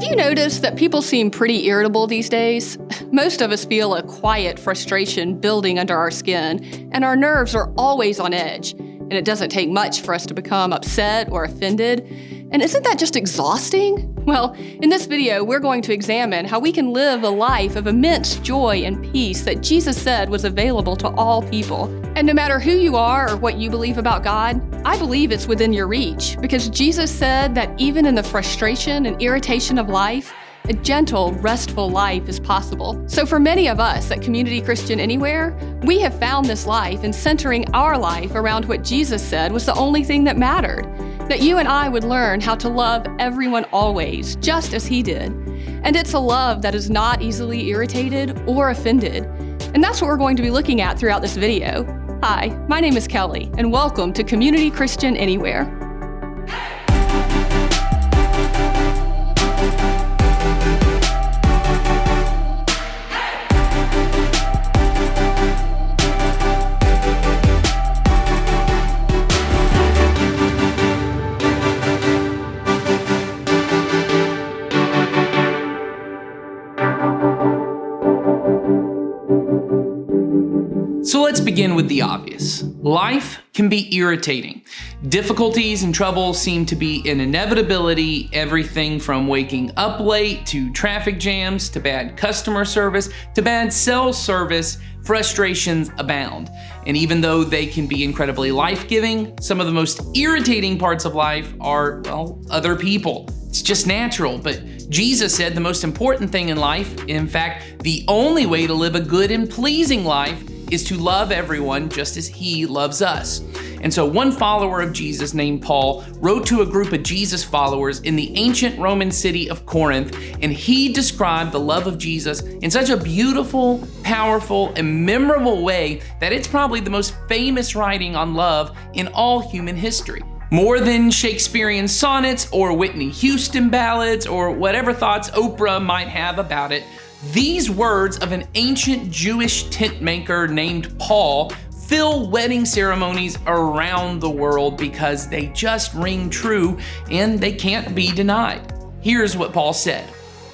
Have you noticed that people seem pretty irritable these days? Most of us feel a quiet frustration building under our skin, and our nerves are always on edge. And it doesn't take much for us to become upset or offended. And isn't that just exhausting? Well, in this video, we're going to examine how we can live a life of immense joy and peace that Jesus said was available to all people. And no matter who you are or what you believe about God, I believe it's within your reach, because Jesus said that even in the frustration and irritation of life, a gentle, restful life is possible. So for many of us at Community Christian Anywhere, we have found this life in centering our life around what Jesus said was the only thing that mattered. That you and I would learn how to love everyone always, just as He did. And it's a love that is not easily irritated or offended. And that's what we're going to be looking at throughout this video. Hi, my name is Kelly, and welcome to Community Christian Anywhere. So let's begin with the obvious. Life can be irritating. Difficulties and troubles seem to be an inevitability, everything from waking up late to traffic jams to bad customer service to bad cell service. Frustrations abound. And even though they can be incredibly life-giving, some of the most irritating parts of life are, well, other people. It's just natural, but Jesus said the most important thing in life, in fact, the only way to live a good and pleasing life, is to love everyone just as He loves us. And so one follower of Jesus named Paul wrote to a group of Jesus followers in the ancient Roman city of Corinth, and he described the love of Jesus in such a beautiful, powerful, and memorable way that it's probably the most famous writing on love in all human history. More than Shakespearean sonnets or Whitney Houston ballads or whatever thoughts Oprah might have about it, these words of an ancient Jewish tent maker named Paul fill wedding ceremonies around the world because they just ring true and they can't be denied. Here's what Paul said.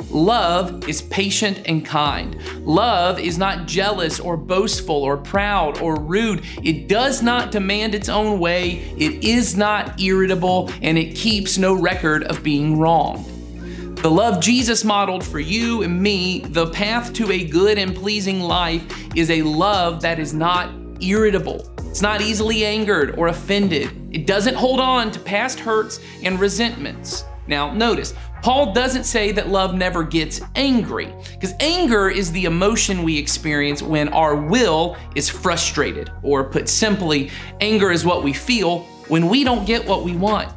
Love is patient and kind. Love is not jealous or boastful or proud or rude. It does not demand its own way. It is not irritable, and it keeps no record of being wronged. The love Jesus modeled for you and me, the path to a good and pleasing life, is a love that is not irritable. It's not easily angered or offended. It doesn't hold on to past hurts and resentments. Now, notice, Paul doesn't say that love never gets angry, because anger is the emotion we experience when our will is frustrated. Or put simply, anger is what we feel when we don't get what we want.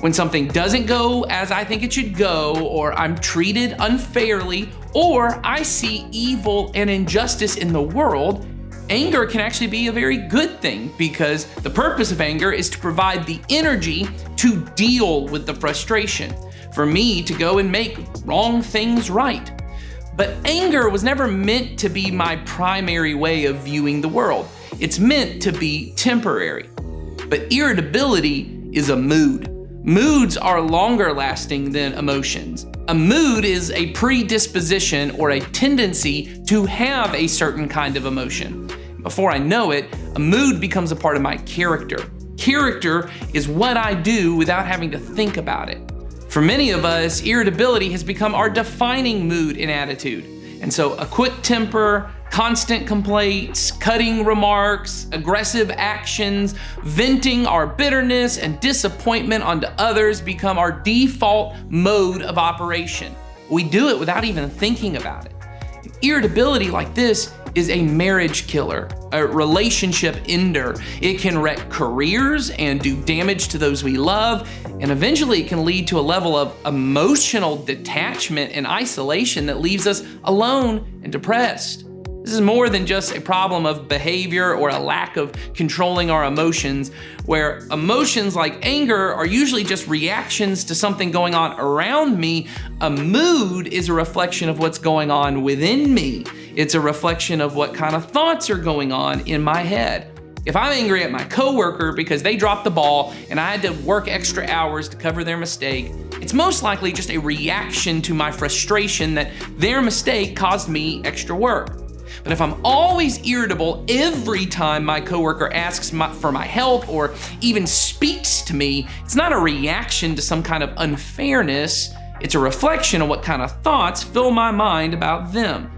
When something doesn't go as I think it should go, or I'm treated unfairly, or I see evil and injustice in the world, anger can actually be a very good thing, because the purpose of anger is to provide the energy to deal with the frustration, for me to go and make wrong things right. But anger was never meant to be my primary way of viewing the world. It's meant to be temporary. But irritability is a mood. Moods are longer lasting than emotions. A mood is a predisposition or a tendency to have a certain kind of emotion. Before I know it, a mood becomes a part of my character. Character is what I do without having to think about it. For many of us, irritability has become our defining mood and attitude. And so a quick temper, constant complaints, cutting remarks, aggressive actions, venting our bitterness and disappointment onto others become our default mode of operation. We do it without even thinking about it. Irritability like this is a marriage killer, a relationship ender. It can wreck careers and do damage to those we love, and eventually it can lead to a level of emotional detachment and isolation that leaves us alone and depressed. This is more than just a problem of behavior or a lack of controlling our emotions, where emotions like anger are usually just reactions to something going on around me. A mood is a reflection of what's going on within me. It's a reflection of what kind of thoughts are going on in my head. If I'm angry at my coworker because they dropped the ball and I had to work extra hours to cover their mistake, it's most likely just a reaction to my frustration that their mistake caused me extra work. But if I'm always irritable every time my coworker asks for my help or even speaks to me, it's not a reaction to some kind of unfairness. It's a reflection of what kind of thoughts fill my mind about them.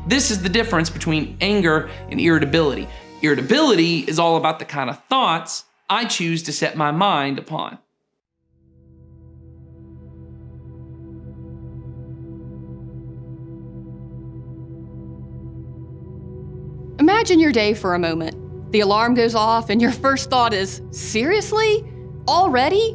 This is the difference between anger and irritability. Irritability is all about the kind of thoughts I choose to set my mind upon. Imagine your day for a moment. The alarm goes off and your first thought is, seriously? Already?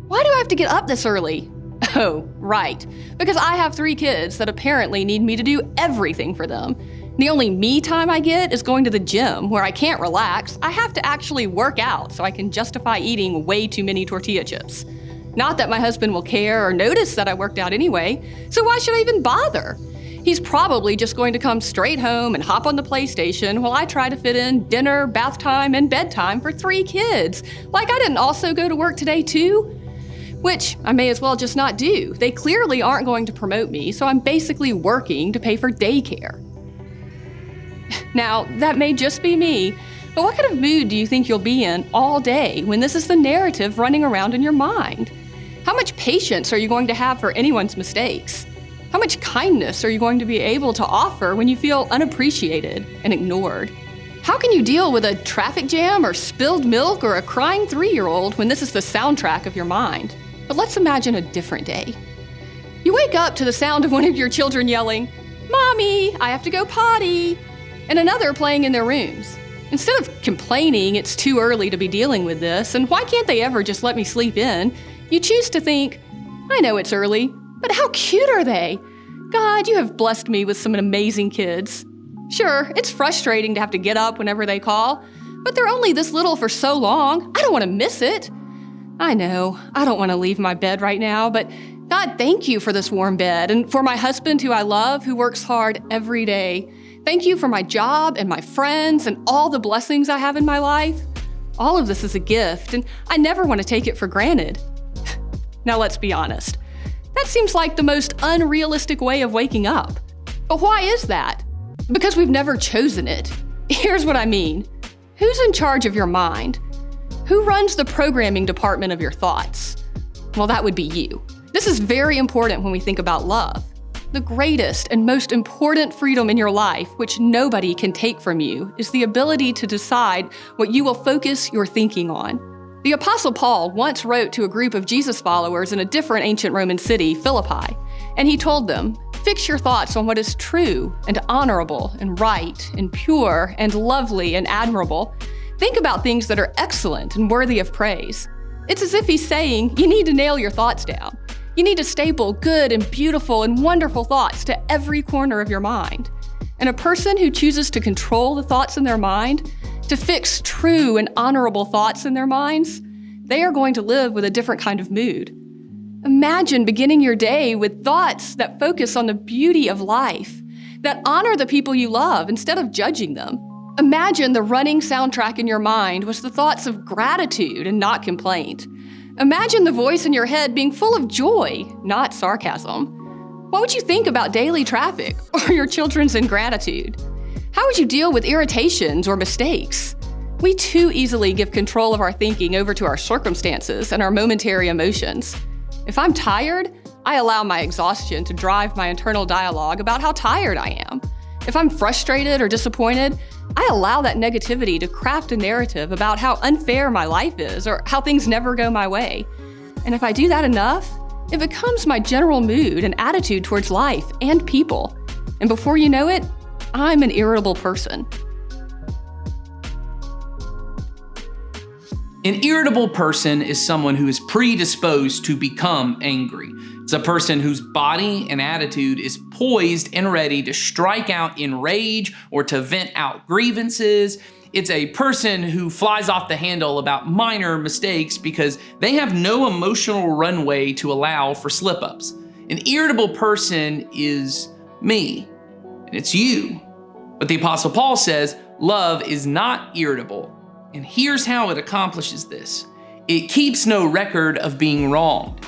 Why do I have to get up this early? Oh, right. Because I have 3 kids that apparently need me to do everything for them. The only me time I get is going to the gym, where I can't relax. I have to actually work out so I can justify eating way too many tortilla chips. Not that my husband will care or notice that I worked out anyway, so why should I even bother? He's probably just going to come straight home and hop on the PlayStation while I try to fit in dinner, bath time, and bedtime for 3 kids. Like I didn't also go to work today too? Which I may as well just not do. They clearly aren't going to promote me, so I'm basically working to pay for daycare. Now, that may just be me, but what kind of mood do you think you'll be in all day when this is the narrative running around in your mind? How much patience are you going to have for anyone's mistakes? How much kindness are you going to be able to offer when you feel unappreciated and ignored? How can you deal with a traffic jam or spilled milk or a crying 3-year-old when this is the soundtrack of your mind? But let's imagine a different day. You wake up to the sound of one of your children yelling, "Mommy, I have to go potty," and another playing in their rooms. Instead of complaining it's too early to be dealing with this and why can't they ever just let me sleep in, you choose to think, I know it's early, but how cute are they? God, you have blessed me with some amazing kids. Sure, it's frustrating to have to get up whenever they call, but they're only this little for so long. I don't want to miss it. I know, I don't want to leave my bed right now, but God, thank you for this warm bed and for my husband who I love, who works hard every day. Thank you for my job and my friends and all the blessings I have in my life. All of this is a gift, and I never want to take it for granted. Now let's be honest. That seems like the most unrealistic way of waking up. But why is that? Because we've never chosen it. Here's what I mean. Who's in charge of your mind? Who runs the programming department of your thoughts? Well, that would be you. This is very important when we think about love. The greatest and most important freedom in your life, which nobody can take from you, is the ability to decide what you will focus your thinking on. The Apostle Paul once wrote to a group of Jesus followers in a different ancient Roman city, Philippi, and he told them, "Fix your thoughts on what is true and honorable and right and pure and lovely and admirable. Think about things that are excellent and worthy of praise." It's as if he's saying, you need to nail your thoughts down. You need to staple good and beautiful and wonderful thoughts to every corner of your mind. And a person who chooses to control the thoughts in their mind, to fix true and honorable thoughts in their minds, they are going to live with a different kind of mood. Imagine beginning your day with thoughts that focus on the beauty of life, that honor the people you love instead of judging them. Imagine the running soundtrack in your mind was the thoughts of gratitude and not complaint. Imagine the voice in your head being full of joy, not sarcasm. What would you think about daily traffic or your children's ingratitude? How would you deal with irritations or mistakes? We too easily give control of our thinking over to our circumstances and our momentary emotions. If I'm tired, I allow my exhaustion to drive my internal dialogue about how tired I am. If I'm frustrated or disappointed, I allow that negativity to craft a narrative about how unfair my life is or how things never go my way. And if I do that enough, it becomes my general mood and attitude towards life and people. And before you know it, I'm an irritable person. An irritable person is someone who is predisposed to become angry. It's a person whose body and attitude is poised and ready to strike out in rage or to vent out grievances. It's a person who flies off the handle about minor mistakes because they have no emotional runway to allow for slip-ups. An irritable person is me, and it's you. But the Apostle Paul says love is not irritable. And here's how it accomplishes this. It keeps no record of being wronged.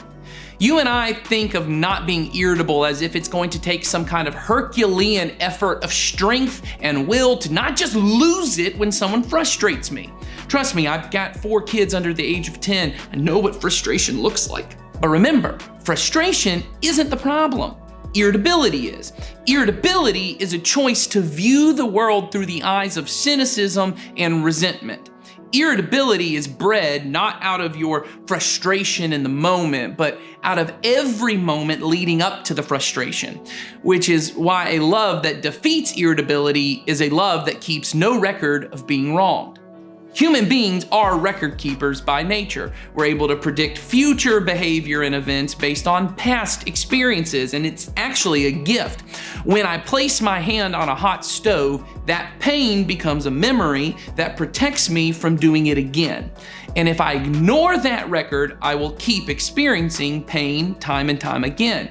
You and I think of not being irritable as if it's going to take some kind of Herculean effort of strength and will to not just lose it when someone frustrates me. Trust me, I've got 4 kids under the age of 10. I know what frustration looks like. But remember, frustration isn't the problem. Irritability is. Irritability is a choice to view the world through the eyes of cynicism and resentment. Irritability is bred not out of your frustration in the moment, but out of every moment leading up to the frustration, which is why a love that defeats irritability is a love that keeps no record of being wronged. Human beings are record keepers by nature. We're able to predict future behavior and events based on past experiences, and it's actually a gift. When I place my hand on a hot stove, that pain becomes a memory that protects me from doing it again. And if I ignore that record, I will keep experiencing pain time and time again.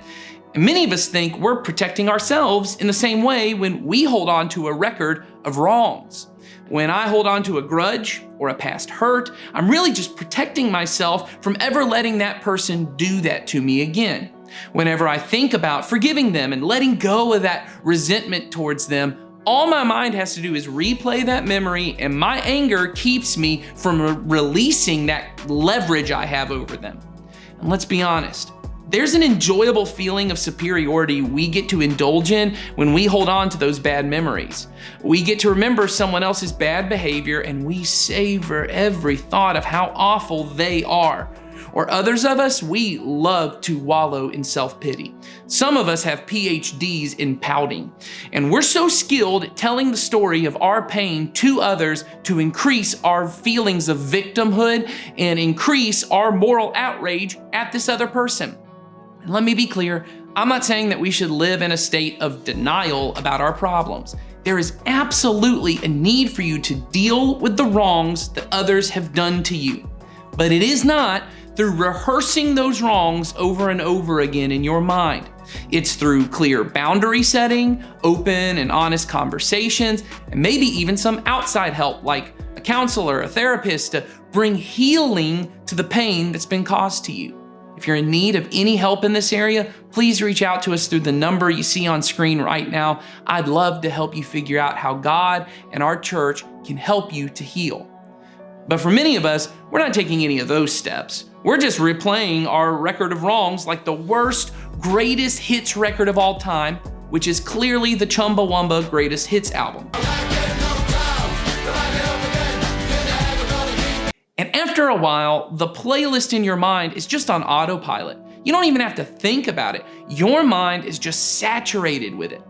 And many of us think we're protecting ourselves in the same way when we hold on to a record of wrongs. When I hold on to a grudge or a past hurt, I'm really just protecting myself from ever letting that person do that to me again. Whenever I think about forgiving them and letting go of that resentment towards them, all my mind has to do is replay that memory, and my anger keeps me from releasing that leverage I have over them. And let's be honest, there's an enjoyable feeling of superiority we get to indulge in when we hold on to those bad memories. We get to remember someone else's bad behavior, and we savor every thought of how awful they are. Or others of us, we love to wallow in self-pity. Some of us have PhDs in pouting, and we're so skilled at telling the story of our pain to others to increase our feelings of victimhood and increase our moral outrage at this other person. And let me be clear, I'm not saying that we should live in a state of denial about our problems. There is absolutely a need for you to deal with the wrongs that others have done to you. But it is not through rehearsing those wrongs over and over again in your mind. It's through clear boundary setting, open and honest conversations, and maybe even some outside help like a counselor, a therapist, to bring healing to the pain that's been caused to you. If you're in need of any help in this area, please reach out to us through the number you see on screen right now. I'd love to help you figure out how God and our church can help you to heal. But for many of us, we're not taking any of those steps. We're just replaying our record of wrongs like the worst, greatest hits record of all time, which is clearly the Chumbawamba Greatest Hits album. And after a while, the playlist in your mind is just on autopilot. You don't even have to think about it. Your mind is just saturated with it.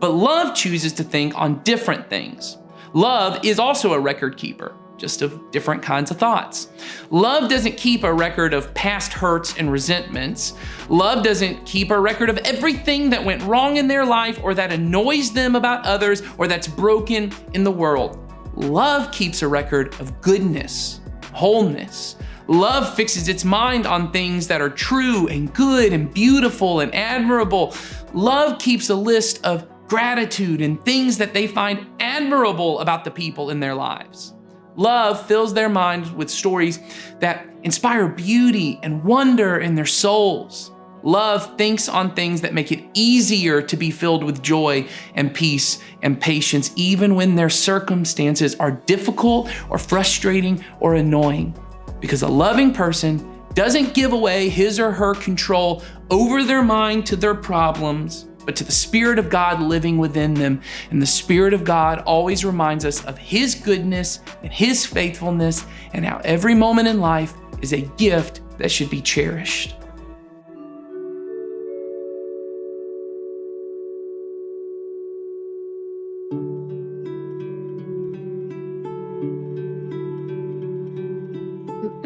But love chooses to think on different things. Love is also a record keeper, just of different kinds of thoughts. Love doesn't keep a record of past hurts and resentments. Love doesn't keep a record of everything that went wrong in their life or that annoys them about others or that's broken in the world. Love keeps a record of goodness, wholeness. Love fixes its mind on things that are true and good and beautiful and admirable. Love keeps a list of gratitude and things that they find admirable about the people in their lives. Love fills their minds with stories that inspire beauty and wonder in their souls. Love thinks on things that make it easier to be filled with joy and peace and patience, even when their circumstances are difficult or frustrating or annoying. Because a loving person doesn't give away his or her control over their mind to their problems, but to the Spirit of God living within them. And the Spirit of God always reminds us of His goodness and His faithfulness, and how every moment in life is a gift that should be cherished.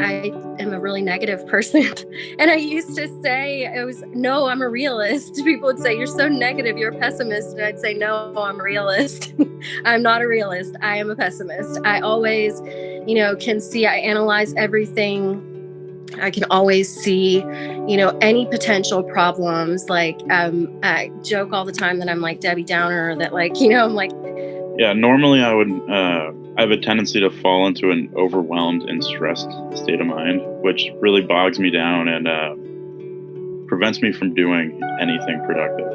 I am a really negative person. And I used to say, no, I'm a realist. People would say, you're so negative, you're a pessimist. And I'd say, no, I'm a realist. I'm not a realist. I am a pessimist. I always, can see, I analyze everything. I can always see, any potential problems. Like, I joke all the time that I'm like Debbie Downer, that I'm like. Yeah, normally I have a tendency to fall into an overwhelmed and stressed state of mind, which really bogs me down. And prevents me from doing anything productive.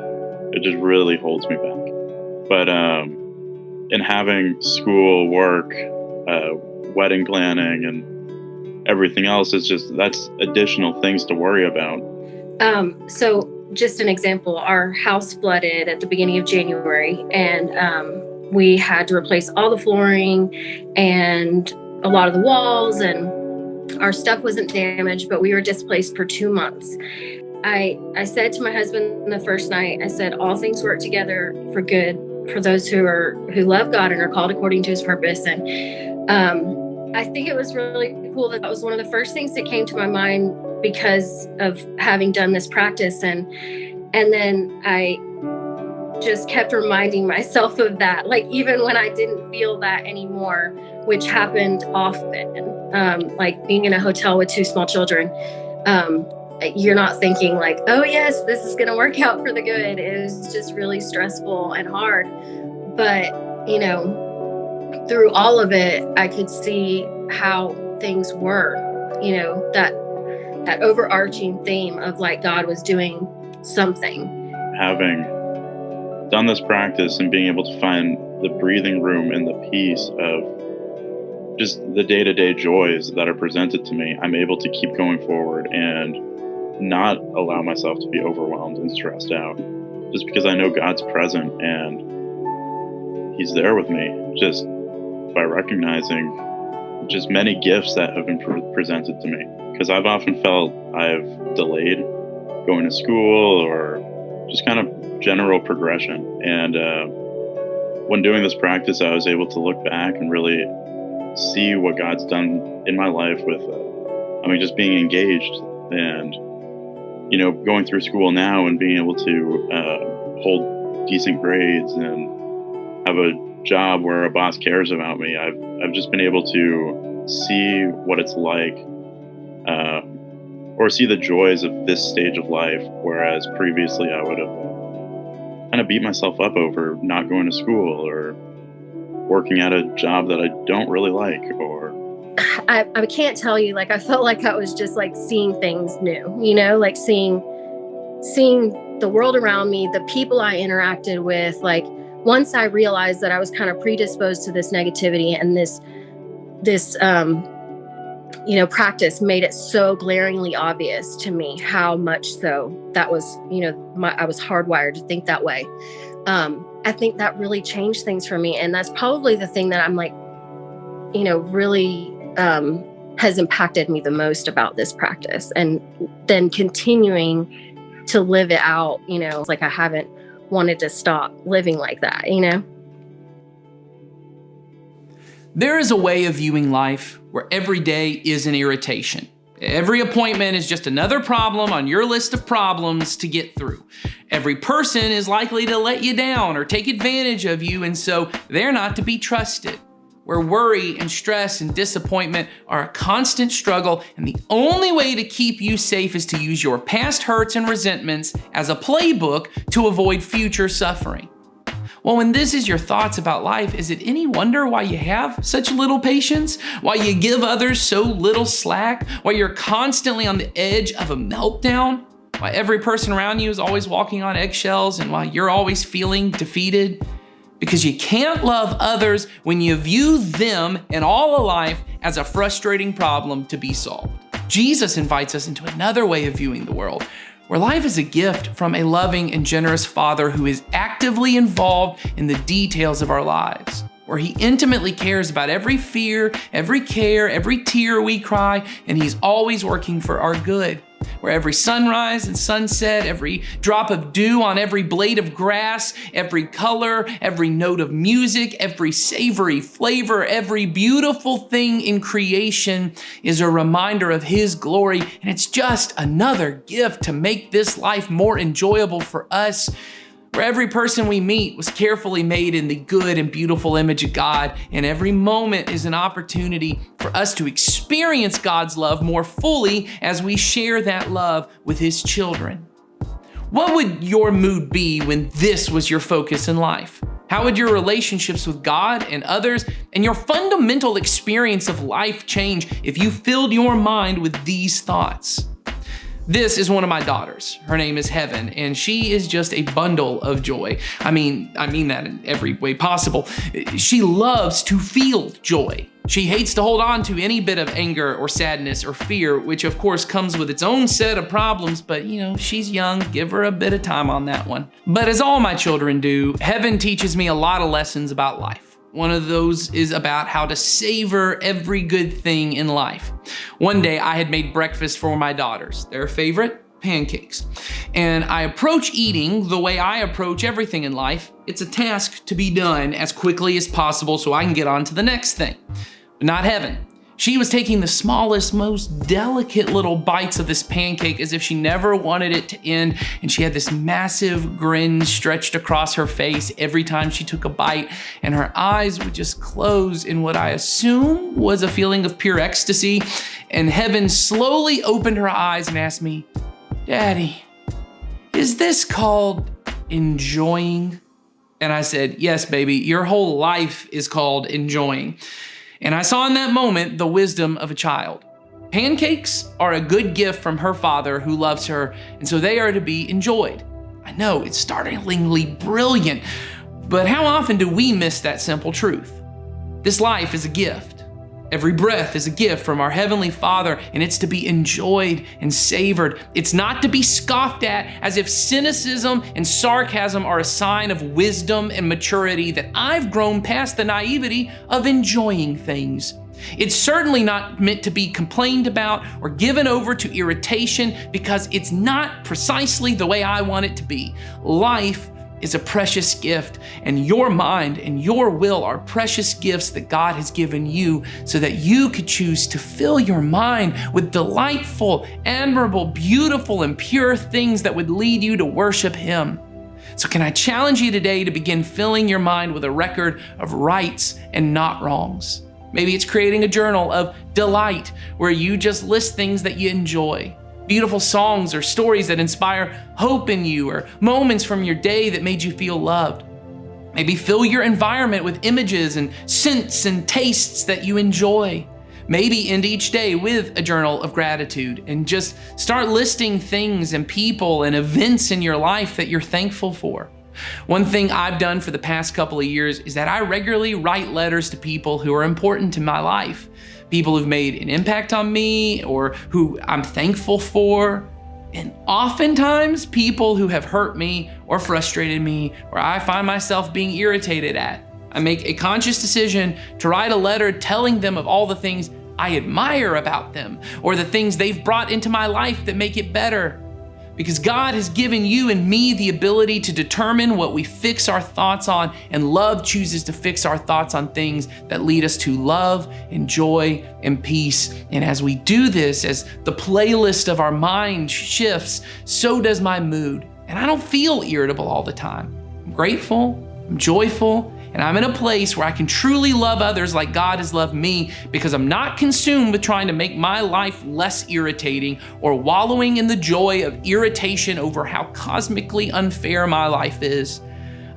It just really holds me back. But in having school, work, wedding planning, and everything else, that's additional things to worry about. So just an example, our house flooded at the beginning of January, and we had to replace all the flooring and a lot of the walls, and our stuff wasn't damaged, but we were displaced for 2 months. I said to my husband the first night, I said, all things work together for good for those who love God and are called according to his purpose. And I think it was really cool that was one of the first things that came to my mind because of having done this practice. And then I just kept reminding myself of that, like even when I didn't feel that anymore, which happened often, like being in a hotel with 2 small children. You're not thinking like, oh yes, this is going to work out for the good. It was just really stressful and hard. But, through all of it, I could see how things were, that overarching theme of like God was doing something. Having done this practice and being able to find the breathing room and the peace of just the day-to-day joys that are presented to me, I'm able to keep going forward and not allow myself to be overwhelmed and stressed out, just because I know God's present and he's there with me, just by recognizing just many gifts that have been presented to me. Because I've often felt I've delayed going to school or just kind of general progression. And when doing this practice, I was able to look back and really see what God's done in my life with, just being engaged and going through school now and being able to hold decent grades and have a job where a boss cares about me. I've just been able to see what it's like, or see the joys of this stage of life, whereas previously I would have kind of beat myself up over not going to school or working at a job that I don't really like. Or I can't tell you, like I felt like I was just like seeing things new, like seeing the world around me, the people I interacted with. Like once I realized that I was kind of predisposed to this negativity, and this practice made it so glaringly obvious to me how much so that was, I was hardwired to think that way. I think that really changed things for me. And that's probably the thing that I'm like, really has impacted me the most about this practice. And then continuing to live it out, it's like I haven't wanted to stop living like that, There is a way of viewing life where every day is an irritation. Every appointment is just another problem on your list of problems to get through. Every person is likely to let you down or take advantage of you, and so they're not to be trusted. Where worry and stress and disappointment are a constant struggle, and the only way to keep you safe is to use your past hurts and resentments as a playbook to avoid future suffering. Well, when this is your thoughts about life, is it any wonder why you have such little patience? Why you give others so little slack? Why you're constantly on the edge of a meltdown? Why every person around you is always walking on eggshells, and why you're always feeling defeated? Because you can't love others when you view them and all of life as a frustrating problem to be solved. Jesus invites us into another way of viewing the world, where life is a gift from a loving and generous Father who is actively involved in the details of our lives, where he intimately cares about every fear, every care, every tear we cry, and he's always working for our good, where every sunrise and sunset, every drop of dew on every blade of grass, every color, every note of music, every savory flavor, every beautiful thing in creation is a reminder of his glory, and it's just another gift to make this life more enjoyable for us, where every person we meet was carefully made in the good and beautiful image of God, and every moment is an opportunity for us to experience God's love more fully as we share that love with his children. What would your mood be when this was your focus in life? How would your relationships with God and others and your fundamental experience of life change if you filled your mind with these thoughts? This is one of my daughters. Her name is Heaven, and she is just a bundle of joy. I mean that in every way possible. She loves to feel joy. She hates to hold on to any bit of anger or sadness or fear, which of course comes with its own set of problems, but she's young, give her a bit of time on that one. But as all my children do, Heaven teaches me a lot of lessons about life. One of those is about how to savor every good thing in life. One day I had made breakfast for my daughters, their favorite pancakes. And I approach eating the way I approach everything in life. It's a task to be done as quickly as possible so I can get on to the next thing. But not Heaven. She was taking the smallest, most delicate little bites of this pancake as if she never wanted it to end, and she had this massive grin stretched across her face every time she took a bite, and her eyes would just close in what I assume was a feeling of pure ecstasy. And Heaven slowly opened her eyes and asked me, "Daddy, is this called enjoying?" And I said, "Yes, baby, your whole life is called enjoying." And I saw in that moment the wisdom of a child. Pancakes are a good gift from her father who loves her, and so they are to be enjoyed. I know, it's startlingly brilliant, but how often do we miss that simple truth? This life is a gift. Every breath is a gift from our Heavenly Father, and it's to be enjoyed and savored. It's not to be scoffed at as if cynicism and sarcasm are a sign of wisdom and maturity, that I've grown past the naivety of enjoying things. It's certainly not meant to be complained about or given over to irritation because it's not precisely the way I want it to be. Life is a precious gift, and your mind and your will are precious gifts that God has given you so that you could choose to fill your mind with delightful, admirable, beautiful, and pure things that would lead you to worship Him. So can I challenge you today to begin filling your mind with a record of rights and not wrongs? Maybe it's creating a journal of delight where you just list things that you enjoy. Beautiful songs or stories that inspire hope in you, or moments from your day that made you feel loved. Maybe fill your environment with images and scents and tastes that you enjoy. Maybe end each day with a journal of gratitude and just start listing things and people and events in your life that you're thankful for. One thing I've done for the past couple of years is that I regularly write letters to people who are important to my life. People who've made an impact on me or who I'm thankful for. And oftentimes people who have hurt me or frustrated me or I find myself being irritated at. I make a conscious decision to write a letter telling them of all the things I admire about them or the things they've brought into my life that make it better. Because God has given you and me the ability to determine what we fix our thoughts on, and love chooses to fix our thoughts on things that lead us to love and joy and peace. And as we do this, as the playlist of our mind shifts, so does my mood. And I don't feel irritable all the time. I'm grateful, I'm joyful, and I'm in a place where I can truly love others like God has loved me because I'm not consumed with trying to make my life less irritating or wallowing in the joy of irritation over how cosmically unfair my life is.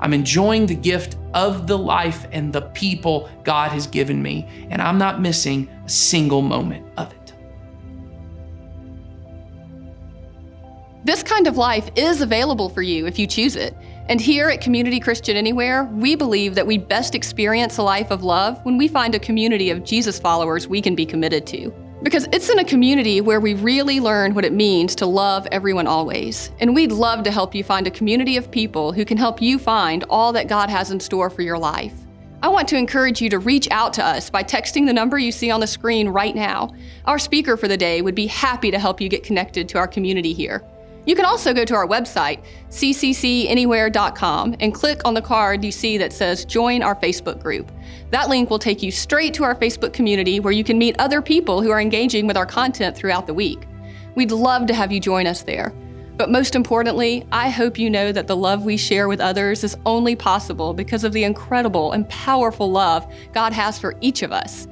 I'm enjoying the gift of the life and the people God has given me, and I'm not missing a single moment of it. This kind of life is available for you if you choose it. And here at Community Christian Anywhere, we believe that we best experience a life of love when we find a community of Jesus followers we can be committed to. Because it's in a community where we really learn what it means to love everyone always. And we'd love to help you find a community of people who can help you find all that God has in store for your life. I want to encourage you to reach out to us by texting the number you see on the screen right now. Our speaker for the day would be happy to help you get connected to our community here. You can also go to our website, cccanywhere.com, and click on the card you see that says Join Our Facebook Group. That link will take you straight to our Facebook community where you can meet other people who are engaging with our content throughout the week. We'd love to have you join us there. But most importantly, I hope you know that the love we share with others is only possible because of the incredible and powerful love God has for each of us.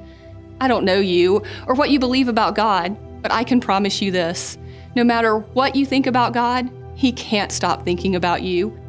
I don't know you or what you believe about God, but I can promise you this. No matter what you think about God, He can't stop thinking about you.